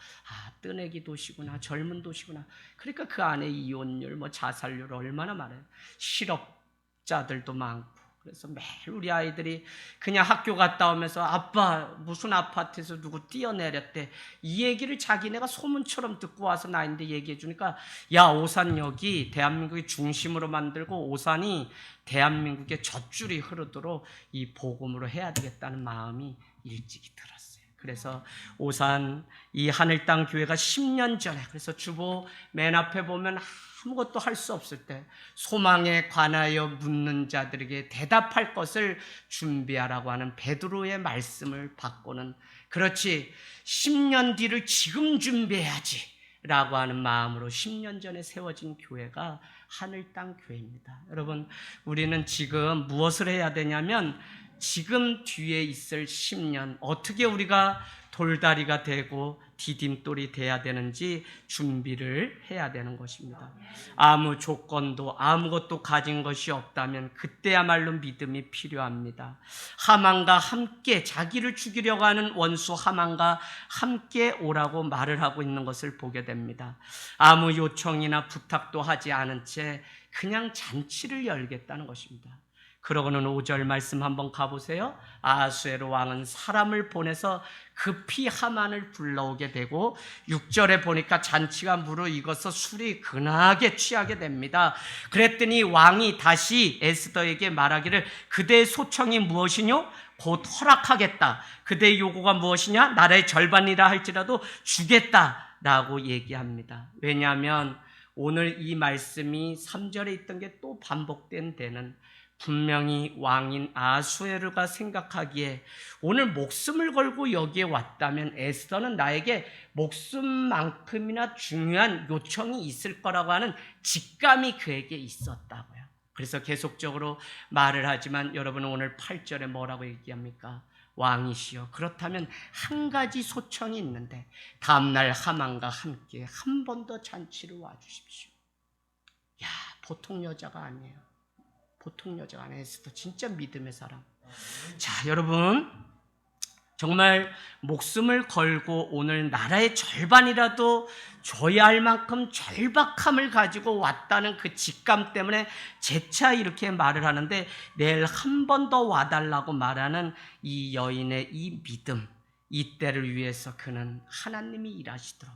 뜨내기 도시구나, 젊은 도시구나. 그러니까 그 안에 이혼율, 뭐 자살률 얼마나 많아요. 실업자들도 많고. 그래서 매일 우리 아이들이 그냥 학교 갔다 오면서 아빠 무슨 아파트에서 누구 뛰어내렸대, 이 얘기를 자기네가 소문처럼 듣고 와서 나한테 얘기해 주니까, 야, 오산역이 대한민국의 중심으로 만들고 오산이 대한민국의 젖줄이 흐르도록 이 복음으로 해야 되겠다는 마음이 일찍이 들었어요. 그래서 오산 이 하늘 땅 교회가 10년 전에, 그래서 주보 맨 앞에 보면 아무것도 할 수 없을 때 소망에 관하여 묻는 자들에게 대답할 것을 준비하라고 하는 베드로의 말씀을 받고는, 그렇지 10년 뒤를 지금 준비해야지 라고 하는 마음으로 10년 전에 세워진 교회가 하늘 땅 교회입니다. 여러분, 우리는 지금 무엇을 해야 되냐면 지금 뒤에 있을 10년 어떻게 우리가 돌다리가 되고 디딤돌이 돼야 되는지 준비를 해야 되는 것입니다. 아무 조건도 아무것도 가진 것이 없다면 그때야말로 믿음이 필요합니다. 하만과 함께, 자기를 죽이려고 하는 원수 하만과 함께 오라고 말을 하고 있는 것을 보게 됩니다. 아무 요청이나 부탁도 하지 않은 채 그냥 잔치를 열겠다는 것입니다. 그러고는 5절 말씀 한번 가보세요. 아하수에로 왕은 사람을 보내서 급히 하만을 불러오게 되고, 6절에 보니까 잔치가 무르익어서 술이 근하게 취하게 됩니다. 그랬더니 왕이 다시 에스더에게 말하기를, 그대의 소청이 무엇이뇨? 곧 허락하겠다. 그대의 요구가 무엇이냐? 나라의 절반이라 할지라도 주겠다라고 얘기합니다. 왜냐하면 오늘 이 말씀이 3절에 있던 게 또 반복된 데는, 분명히 왕인 아수에르가 생각하기에 오늘 목숨을 걸고 여기에 왔다면 에스더는 나에게 목숨만큼이나 중요한 요청이 있을 거라고 하는 직감이 그에게 있었다고요. 그래서 계속적으로 말을 하지만 여러분은 오늘 8절에 뭐라고 얘기합니까? 왕이시여, 그렇다면 한 가지 소청이 있는데 다음날 하만과 함께 한 번 더 잔치를 와주십시오. 야, 보통 여자가 아니에요. 보통 여자가 아니에요. 에스더 진짜 믿음의 사람. 자, 여러분, 정말 목숨을 걸고 오늘 나라의 절반이라도 줘야 할 만큼 절박함을 가지고 왔다는 그 직감 때문에 재차 이렇게 말을 하는데, 내일 한 번 더 와달라고 말하는 이 여인의 이 믿음, 이 때를 위해서 그는 하나님이 일하시도록.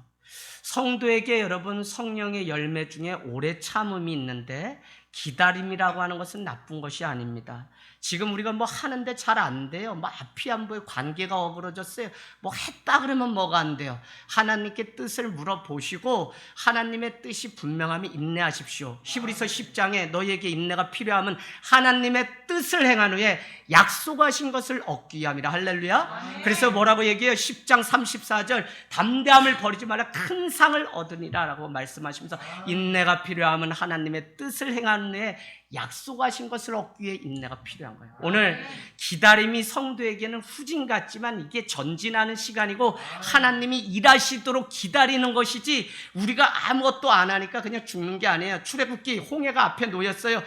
성도에게 여러분 성령의 열매 중에 오래 참음이 있는데, 기다림이라고 하는 것은 나쁜 것이 아닙니다. 지금 우리가 뭐 하는데 잘 안 돼요. 뭐 앞이 안 보여, 관계가 어그러졌어요. 뭐 했다 그러면 뭐가 안 돼요. 하나님께 뜻을 물어보시고 하나님의 뜻이 분명하면 인내하십시오. 히브리서 10장에 너희에게 인내가 필요하면 하나님의 뜻을 행한 후에 약속하신 것을 얻기 위함이라. 할렐루야. 그래서 뭐라고 얘기해요? 10장 34절 담대함을 버리지 말라 큰 상을 얻으니라 라고 말씀하시면서 인내가 필요하면 하나님의 뜻을 행한 후에 약속하신 것을 얻기 위해 인내가 필요한 거예요. 오늘 기다림이 성도에게는 후진 같지만 이게 전진하는 시간이고 하나님이 일하시도록 기다리는 것이지 우리가 아무것도 안 하니까 그냥 죽는 게 아니에요. 출애굽기 홍해가 앞에 놓였어요.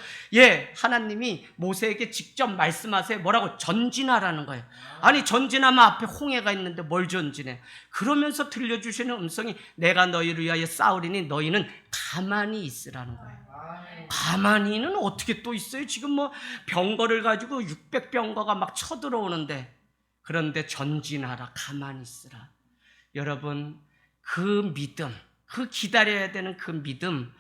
하나님이 모세에게 직접 말씀하세요. 뭐라고? 전진하라는 거예요. 아니 전진하면 앞에 홍해가 있는데 뭘 전진해? 그러면서 들려주시는 음성이 내가 너희를 위하여 싸우리니 너희는 가만히 있으라는 거예요. 가만히는 어떻게 또 있어요? 지금 뭐 병거를 가지고 600병거가 막 쳐들어오는데, 그런데 전진하라, 가만히 있으라. 여러분, 그 믿음, 그 기다려야 되는 그 믿음,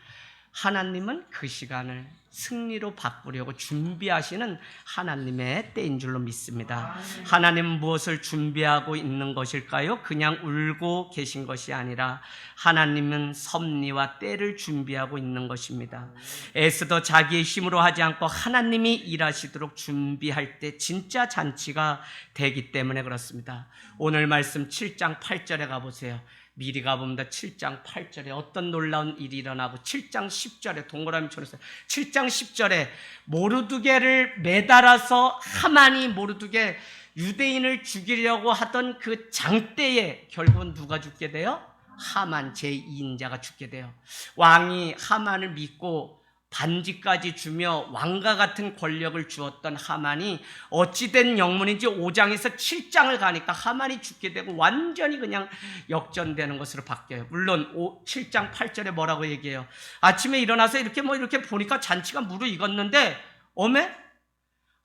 하나님은 그 시간을 승리로 바꾸려고 준비하시는 하나님의 때인 줄로 믿습니다. 하나님은 무엇을 준비하고 있는 것일까요? 그냥 울고 계신 것이 아니라 하나님은 섭리와 때를 준비하고 있는 것입니다. 애쓰도 자기의 힘으로 하지 않고 하나님이 일하시도록 준비할 때 진짜 잔치가 되기 때문에 그렇습니다. 오늘 말씀 7장 8절에 가보세요. 미리 가봅니다. 7장 8절에 어떤 놀라운 일이 일어나고 7장 10절에 동그라미 쳐주세요. 7장 10절에 모르드게를 매달아서 하만이 모르드게 유대인을 죽이려고 하던 그 장때에 결국은 누가 죽게 돼요? 하만 제2인자가 죽게 돼요. 왕이 하만을 믿고 반지까지 주며 왕과 같은 권력을 주었던 하만이 어찌된 영문인지 5장에서 7장을 가니까 하만이 죽게 되고 완전히 그냥 역전되는 것으로 바뀌어요. 물론 7장 8절에 뭐라고 얘기해요? 아침에 일어나서 이렇게 보니까 잔치가 무르익었는데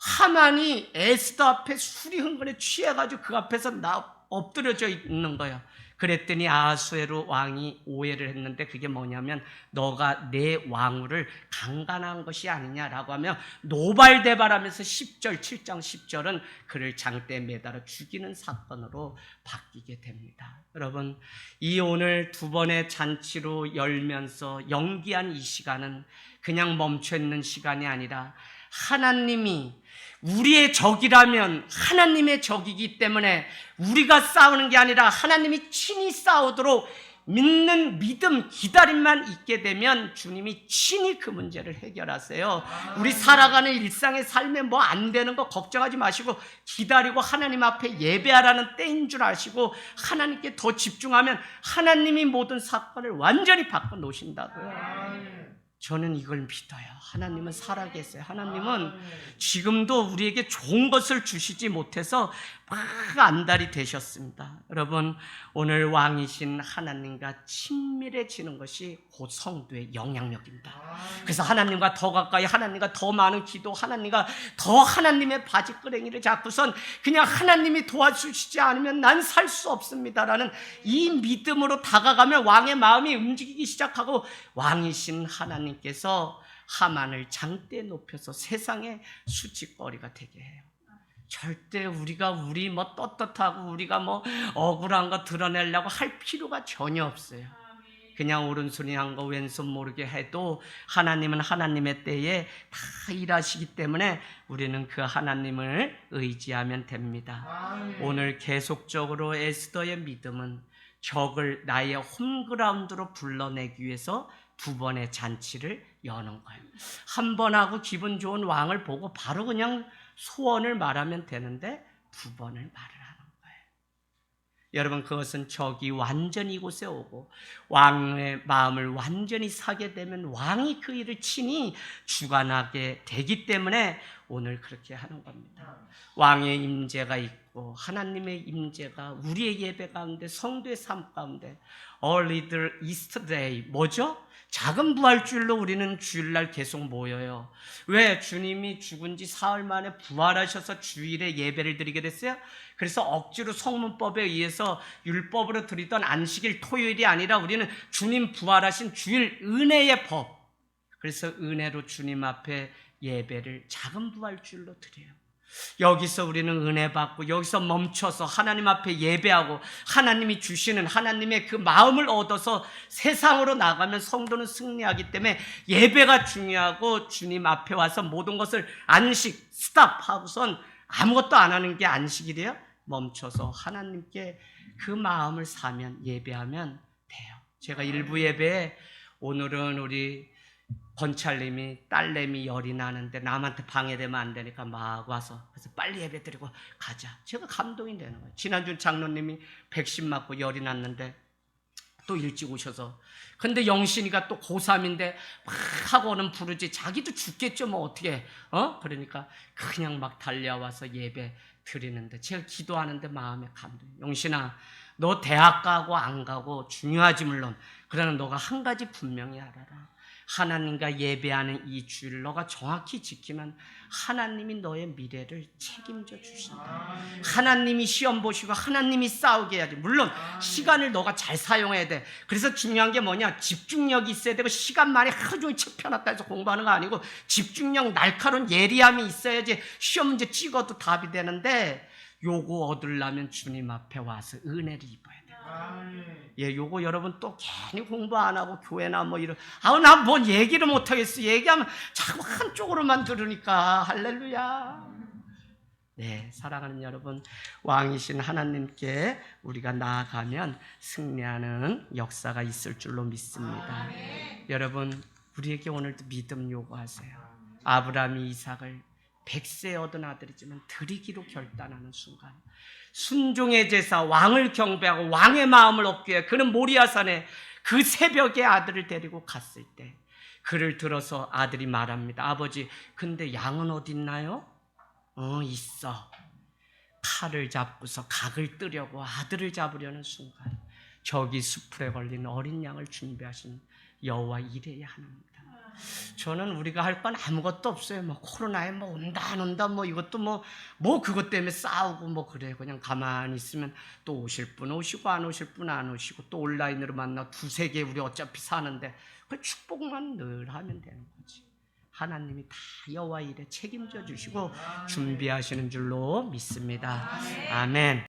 하만이 에스더 앞에 술이 흥건에 취해가지고 그 앞에서 엎드려져 있는 거예요. 그랬더니 아하수에로 왕이 오해를 했는데 그게 뭐냐면 너가 내 왕후를 강간한 것이 아니냐라고 하며 노발대발하면서 7장 10절은 그를 장대에 매달아 죽이는 사건으로 바뀌게 됩니다. 여러분, 이 오늘 두 번의 잔치로 열면서 연기한 이 시간은 그냥 멈춰있는 시간이 아니라 하나님이 우리의 적이라면 하나님의 적이기 때문에 우리가 싸우는 게 아니라 하나님이 친히 싸우도록 믿는 믿음, 기다림만 있게 되면 주님이 친히 그 문제를 해결하세요. 우리 살아가는 일상의 삶에 뭐 안 되는 거 걱정하지 마시고 기다리고 하나님 앞에 예배하라는 때인 줄 아시고 하나님께 더 집중하면 하나님이 모든 사건을 완전히 바꿔놓으신다고요. 저는 이걸 믿어요. 하나님은 살아계세요. 하나님은 지금도 우리에게 좋은 것을 주시지 못해서 막 안달이 되셨습니다. 여러분, 오늘 왕이신 하나님과 친밀해지는 것이 곧 성도의 영향력입니다. 그래서 하나님과 더 가까이, 하나님과 더 많은 기도, 하나님과 더 하나님의 바지끄레기를 잡고선 그냥 하나님이 도와주시지 않으면 난 살 수 없습니다라는 이 믿음으로 다가가면 왕의 마음이 움직이기 시작하고 왕이신 하나님께서 하만을 장대에 높여서 세상의 수치거리가 되게 해요. 절대 우리가 뭐 떳떳하고 우리가 뭐 억울한 거 드러내려고 할 필요가 전혀 없어요. 그냥 오른손이 한 거 왼손 모르게 해도 하나님은 하나님의 때에 다 일하시기 때문에 우리는 그 하나님을 의지하면 됩니다. 오늘 계속적으로 에스더의 믿음은 적을 나의 홈그라운드로 불러내기 위해서 두 번의 잔치를 여는 거예요. 한 번 하고 기분 좋은 왕을 보고 바로 그냥 소원을 말하면 되는데 두 번을 말을 하는 거예요. 여러분, 그것은 적이 완전히 이곳에 오고 왕의 마음을 완전히 사게 되면 왕이 그 일을 친히 주관하게 되기 때문에 오늘 그렇게 하는 겁니다. 왕의 임재가 있고 하나님의 임재가 우리의 예배 가운데, 성도의 삶 가운데 Little Easter Day, 뭐죠? 작은 부활주일로 우리는 주일날 계속 모여요. 왜? 주님이 죽은 지 사흘 만에 부활하셔서 주일에 예배를 드리게 됐어요. 그래서 억지로 성문법에 의해서 율법으로 드리던 안식일 토요일이 아니라 우리는 주님 부활하신 주일 은혜의 법, 그래서 은혜로 주님 앞에 예배를 작은 부활줄로 드려요. 여기서 우리는 은혜 받고 여기서 멈춰서 하나님 앞에 예배하고 하나님이 주시는 하나님의 그 마음을 얻어서 세상으로 나가면 성도는 승리하기 때문에 예배가 중요하고 주님 앞에 와서 모든 것을 안식, 스탑하고선 아무것도 안 하는 게 안식이래요. 멈춰서 하나님께 그 마음을 사면 예배하면 돼요. 제가 일부 예배에 오늘은 우리 권찰님이 딸내미 열이 나는데 남한테 방해되면 안 되니까 막 와서 그래서 빨리 예배 드리고 가자. 제가 감동이 되는 거예요. 지난주 장로님이 백신 맞고 열이 났는데 또 일찍 오셔서 근데 영신이가 또 고3인데 막 학원은 부르지 자기도 죽겠죠 뭐 어떻게 그러니까 그냥 막 달려와서 예배 드리는데 제가 기도하는데 마음에 감동. 영신아 너 대학 가고 안 가고 중요하지 물론 그러나 너가 한 가지 분명히 알아라. 하나님과 예배하는 이 주를 너가 정확히 지키면 하나님이 너의 미래를 책임져 주신다. 하나님이 시험 보시고 하나님이 싸우게 해야지. 물론 시간을 너가 잘 사용해야 돼. 그래서 중요한 게 뭐냐, 집중력이 있어야 되고 시간만에 하루 종일 책 펴놨다 해서 공부하는 거 아니고 집중력, 날카로운 예리함이 있어야지 시험 문제 찍어도 답이 되는데 요거 얻으려면 주님 앞에 와서 은혜를 입어야 돼. 예, 요거 여러분 또 괜히 공부 안 하고 교회나 뭐 이런 나 뭔 얘기를 못 하겠어. 얘기하면 자꾸 한쪽으로만 들으니까. 할렐루야. 네, 사랑하는 여러분, 왕이신 하나님께 우리가 나아가면 승리하는 역사가 있을 줄로 믿습니다. 여러분, 우리에게 오늘도 믿음 요구하세요. 아브라함이 이삭을 100세 얻은 아들이지만 드리기로 결단하는 순간 순종의 제사, 왕을 경배하고 왕의 마음을 얻기 위해 그는 모리아산에 그 새벽에 아들을 데리고 갔을 때 그를 들어서 아들이 말합니다. 아버지, 근데 양은 어디 있나요? 있어. 칼을 잡고서 각을 뜨려고 아들을 잡으려는 순간 저기 숲에 걸린 어린 양을 준비하신 여호와 이레의 하나님입니다. 저는 우리가 할 건 아무것도 없어요. 뭐 코로나에 뭐 온다 안 온다 뭐 이것도 뭐 그것 때문에 싸우고 뭐 그래. 그냥 가만히 있으면 또 오실 분 오시고 안 오실 분 안 오시고 또 온라인으로 만나 두세 개 우리 어차피 사는데 그 축복만 늘 하면 되는 거지. 하나님이 다 여호와 일에 책임져 주시고 준비하시는 줄로 믿습니다. 아멘.